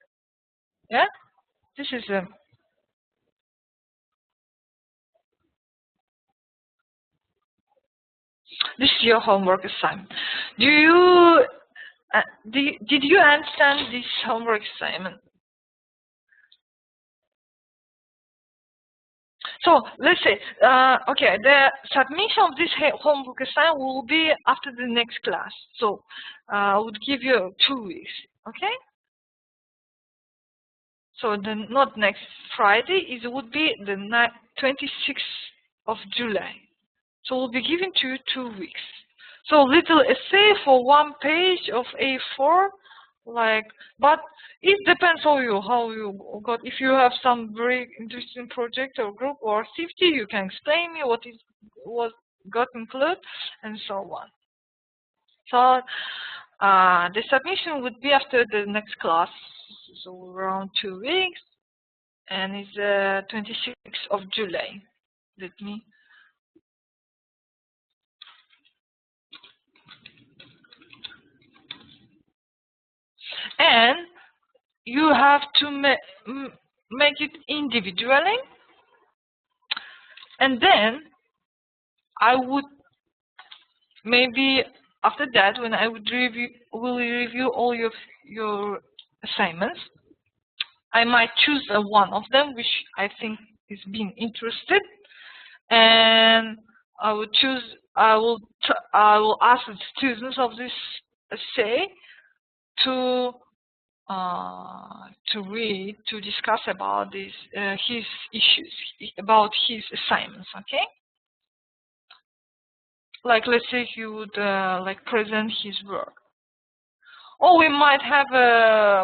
[SPEAKER 1] Yeah, this is your homework assignment. Did you understand this homework assignment? So let's say, okay, the submission of this homework assignment will be after the next class. So I would give you 2 weeks, okay? So not next Friday, it would be the 26th of July. So we'll be giving to you 2 weeks. So little essay for 1 page of A4, like, but it depends on you, how you got. If you have some very interesting project or group or activity, you can explain me what got included and so on. So the submission would be after the next class, so around 2 weeks, and it's 26th of July. Let me. And you have to make it individually, and then I would maybe after that, when I would review all your assignments, I might choose one of them which I think is being interested, and I will ask the students of this essay to read, to discuss about his issues, about his assignments, okay? Like, let's say he would like present his work. Or we might have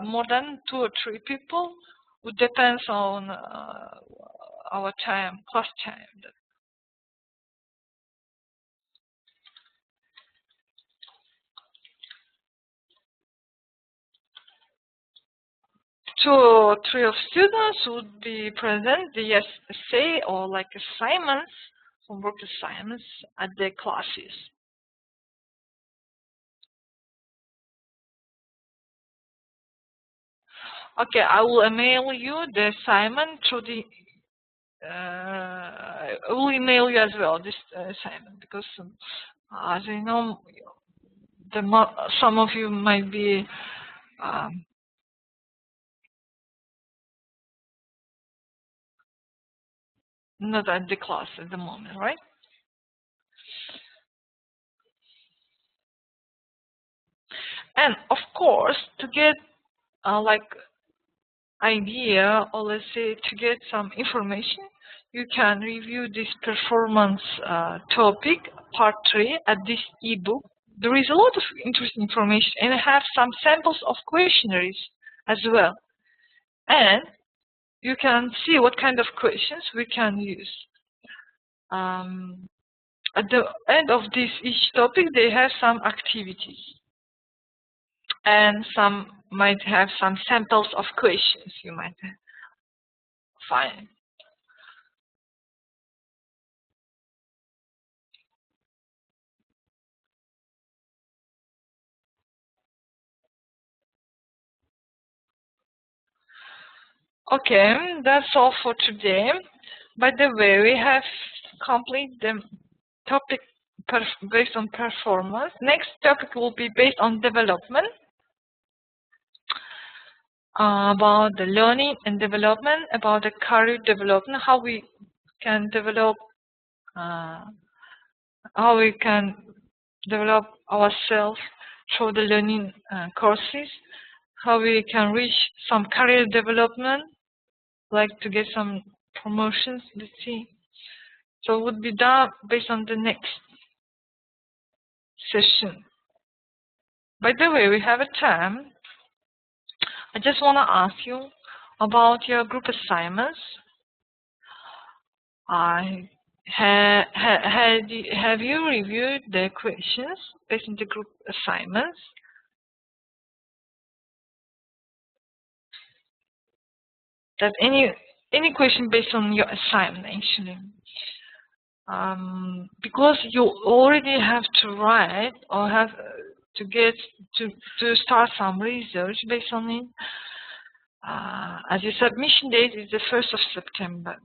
[SPEAKER 1] more than 2 or 3 people. It depends on our time, class time. Two or 3 of students would be present the essay or like assignments, homework assignments at their classes. Okay, I will email you the assignment through the. I will email you as well this assignment, because as I know, some of you might be not at the class at the moment, right? And of course, to get like idea, or let's say to get some information, you can review this performance topic, part 3, at this ebook. There is a lot of interesting information, and I have some samples of questionnaires as well. And you can see what kind of questions we can use. At the end of each topic, they have some activities. And some might have some samples of questions you might find. Okay, that's all for today. By the way, we have completed the topic based on performance. Next topic will be based on development. About the learning and development, about the career development, how we can develop, ourselves through the learning courses, how we can reach some career development, like to get some promotions. Let's see. So it would be done based on the next session. By the way, we have a time. I just want to ask you about your group assignments. Have you reviewed the questions based on the group assignments? That any question based on your assignment actually. Because you already have to write or have to get to start some research based on it. As your submission date is the 1st of September.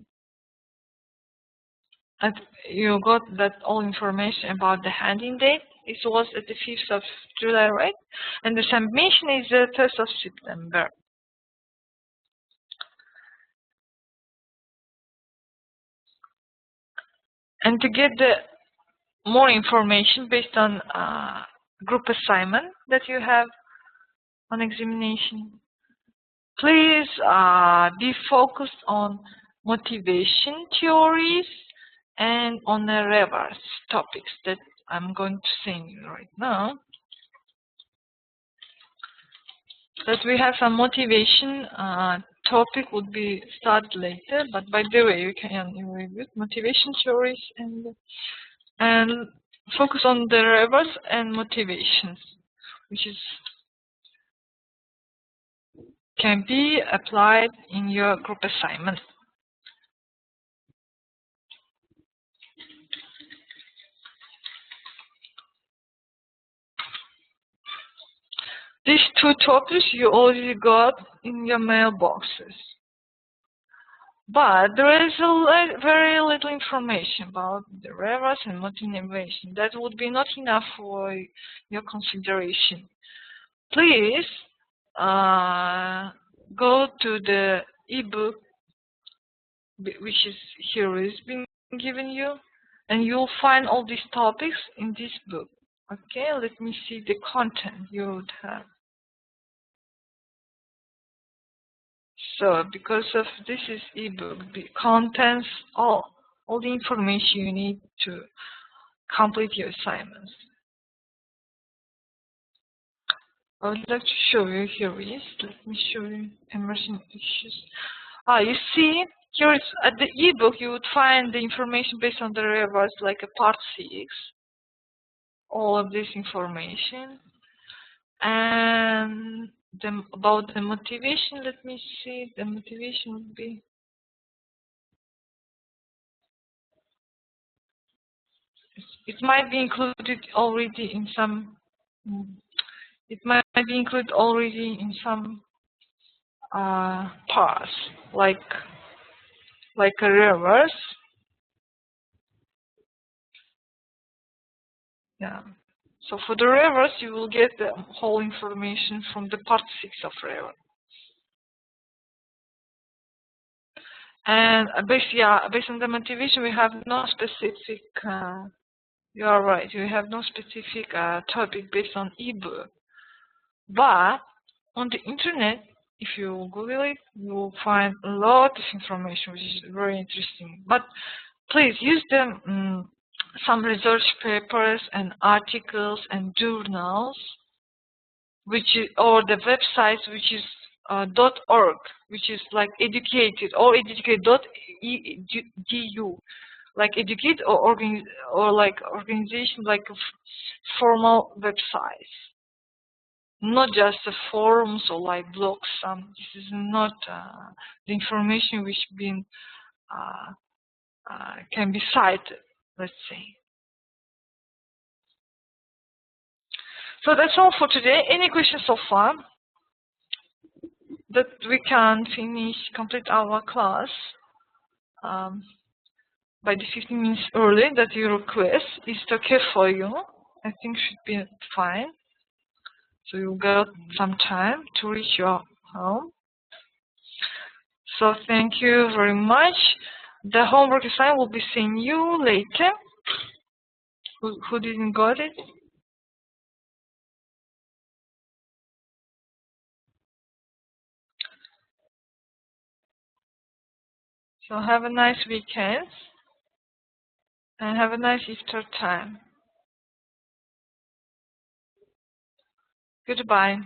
[SPEAKER 1] And you got that all information about the handing date. It was at the 5th of July, right? And the submission is the 1st of September. And to get the more information based on group assignment that you have on examination, please be focused on motivation theories and on the reverse topics that I'm going to send you right now. That we have some motivation topic would be started later, but by the way, you can review motivation theories and focus on the reverse and motivations, which is can be applied in your group assignment. These two topics you already got in your mailboxes. But there is very little information about the reverse and motivation. That would be not enough for your consideration. Please go to the ebook, which is here is being given you, and you'll find all these topics in this book. Okay, let me see the content you would have. So, because of this is ebook, it contains all the information you need to complete your assignments. I would like to show you here is. Let me show you emerging issues. You see, here is at the ebook you would find the information based on the reverse, like a part 6. All of this information. And about the motivation, let me see, the motivation would be it might be included already in some parts, like a reverse. Yeah. So for the reverse, you will get the whole information from the part 6 of reverse. And based on the motivation, we have no specific. You are right. We have no specific topic based on ebook. But on the internet, if you Google it, you will find a lot of information, which is very interesting. But please use them. Some research papers and articles and journals, or the websites, which is .org, which is like educated or educate.edu, like educate or like organization, like formal websites, not just the forums or like blogs. This is not the information which can be cited, let's say. So that's all for today. Any questions so far? That we can complete our class by the 15 minutes early that you request. Is it okay for you? I think should be fine. So you got some time to reach your home. So thank you very much. The homework assignment will be seeing you later. Who didn't got it? So have a nice weekend and have a nice Easter time. Goodbye.